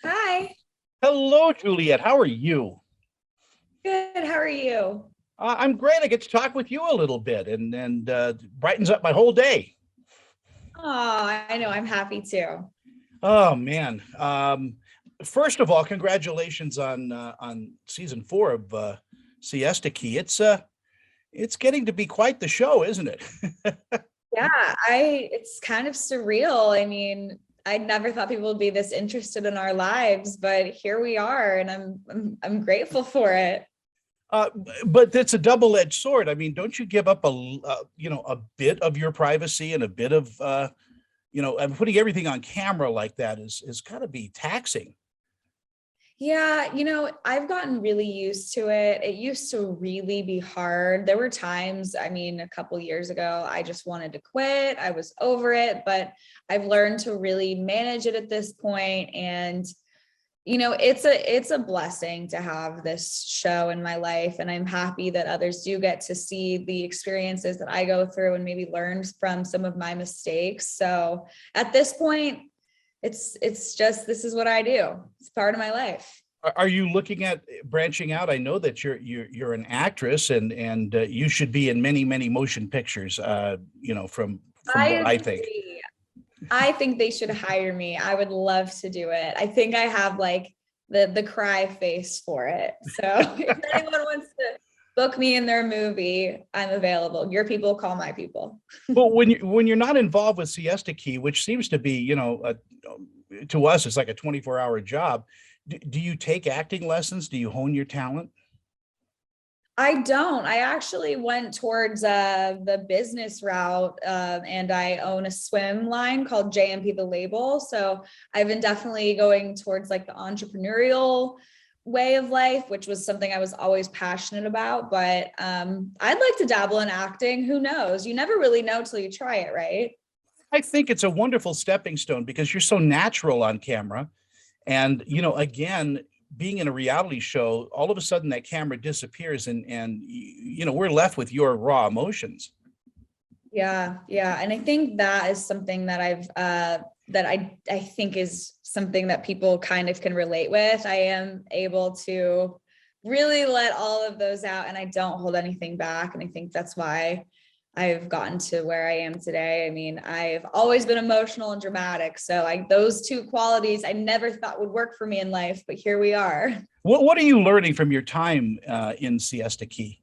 Hi, Hello, Juliette. How are you? good. How are you? I'm great. I get to talk with you a little bit, and brightens up my whole day. Oh, I know. I'm happy too. Oh man. First of all, congratulations on season 4 of Siesta Key. It's getting to be quite the show, isn't it? Yeah, it's kind of surreal. I mean, I never thought people would be this interested in our lives, but here we are, and I'm grateful for it. Uh, but it's a double-edged sword. I mean, don't you give up a bit of your privacy and a bit of and putting everything on camera like that is got to be taxing. Yeah, I've gotten really used to it. It used to really be hard. There were times, I mean, a couple years ago, I just wanted to quit. I was over it, but I've learned to really manage it at this point. And it's a blessing to have this show in my life, and I'm happy that others do get to see the experiences that I go through and maybe learn from some of my mistakes. So at this point, it's just, this is what I do. It's part of my life. Are you looking at branching out? I know that you're an actress, and you should be in many motion pictures. From I what I think. agree. I think they should hire me. I would love to do it. I think I have like the cry face for it. So if anyone wants to book me in their movie, I'm available. Your people call my people. Well, when you're not involved with Siesta Key, which seems to be, to us, it's like a 24-hour job. Do you take acting lessons? Do you hone your talent? I don't. I actually went towards the business route, and I own a swim line called JMP The Label. So I've been definitely going towards like the entrepreneurial way of life, which was something I was always passionate about. But I'd like to dabble in acting. Who knows? You never really know till you try it, right? I think it's a wonderful stepping stone because you're so natural on camera. And, again, being in a reality show, all of a sudden that camera disappears and we're left with your raw emotions. Yeah. And I think that is something that I think is something that people kind of can relate with. I am able to really let all of those out, and I don't hold anything back. And I think that's why I've gotten to where I am today. I mean, I've always been emotional and dramatic. So those two qualities I never thought would work for me in life, but here we are. What are you learning from your time in Siesta Key?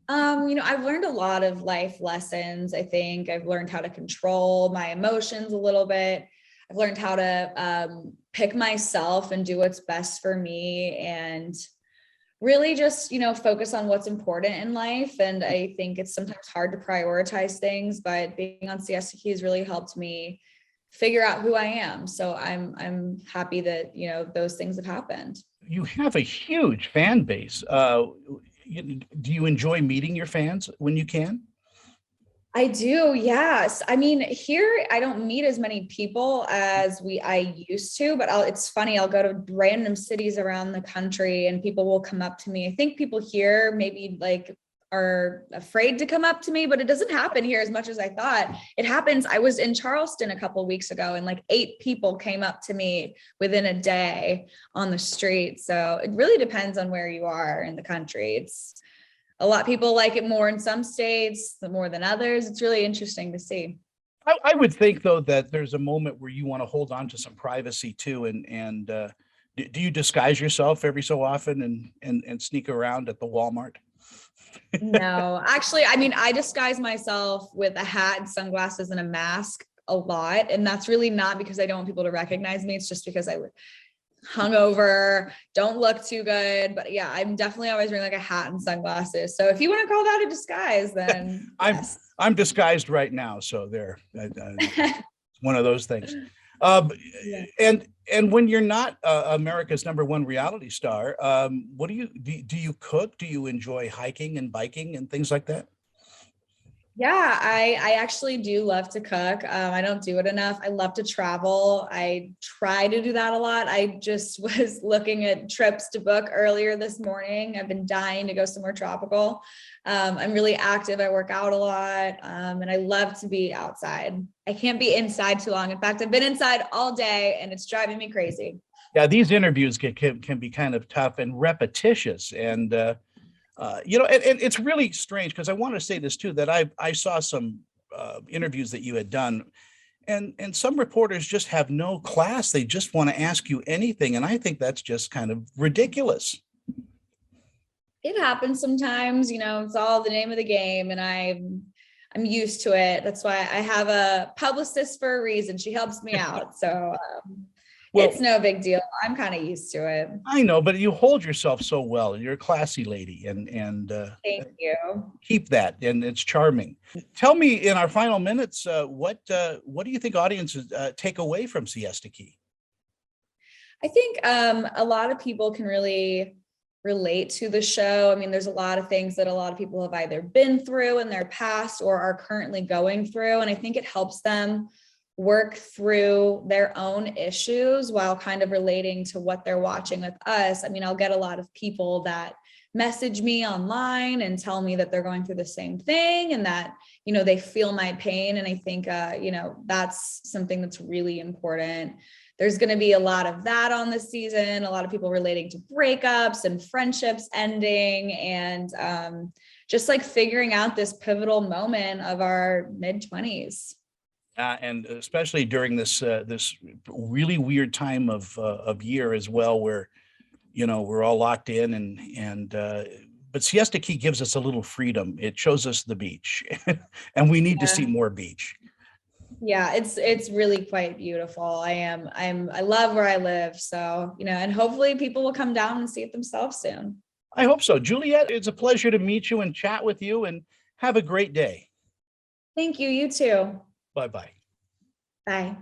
I've learned a lot of life lessons. I think I've learned how to control my emotions a little bit. I've learned how to pick myself and do what's best for me, and really just, focus on what's important in life. And I think it's sometimes hard to prioritize things, but being on Siesta Key has really helped me figure out who I am. So I'm happy that, those things have happened. You have a huge fan base. Do you enjoy meeting your fans when you can? I do, yes. I mean, here I don't meet as many people as I used to, but it's funny. I'll go to random cities around the country and people will come up to me. I think people here maybe like are afraid to come up to me, but it doesn't happen here as much as I thought. It happens. I was in Charleston a couple of weeks ago, and like 8 people came up to me within a day on the street. So it really depends on where you are in the country. It's a lot of people like it more in some states, more than others. It's really interesting to see. I would think though that there's a moment where you want to hold on to some privacy too, and do you disguise yourself every so often and sneak around at the Walmart? No, actually, I mean, I disguise myself with a hat and sunglasses and a mask a lot. And that's really not because I don't want people to recognize me. It's just because I hungover, don't look too good. But yeah, I'm definitely always wearing like a hat and sunglasses. So if you want to call that a disguise, then I'm yes. I'm disguised right now, so there. One of those things. Um, Yeah. and when you're not America's #1 reality star, what do you cook? Do you enjoy hiking and biking and things like that? Yeah, I actually do love to cook. I don't do it enough. I love to travel. I try to do that a lot. I just was looking at trips to book earlier this morning. I've been dying to go somewhere tropical. I'm really active. I work out a lot, and I love to be outside. I can't be inside too long. In fact, I've been inside all day and it's driving me crazy. Yeah, these interviews can be kind of tough and repetitious, and and it's really strange because I want to say this too, that I saw some interviews that you had done, and some reporters just have no class. They just want to ask you anything, and I think that's just kind of ridiculous. It happens sometimes, it's all the name of the game, and I'm used to it. That's why I have a publicist for a reason. She helps me out. So Well, it's no big deal. I'm kind of used to it. I know, but you hold yourself so well. You're a classy lady, and Thank you. keep that, and it's charming. Tell me in our final minutes, what do you think audiences take away from Siesta Key? I think a lot of people can really relate to the show. I mean, there's a lot of things that a lot of people have either been through in their past or are currently going through. And I think it helps them work through their own issues while kind of relating to what they're watching with us. I mean, I'll get a lot of people that message me online and tell me that they're going through the same thing and that, they feel my pain. And I think, that's something that's really important. There's going to be a lot of that on this season, a lot of people relating to breakups and friendships ending, and just like figuring out this pivotal moment of our mid-20s. And especially during this really weird time of year as well, where we're all locked in, and but Siesta Key gives us a little freedom. It shows us the beach, and we need to see more beach. Yeah, it's really quite beautiful. I love where I live. So, and hopefully people will come down and see it themselves soon. I hope so. Juliette, it's a pleasure to meet you and chat with you, and have a great day. Thank you. You too. Bye-bye. Bye.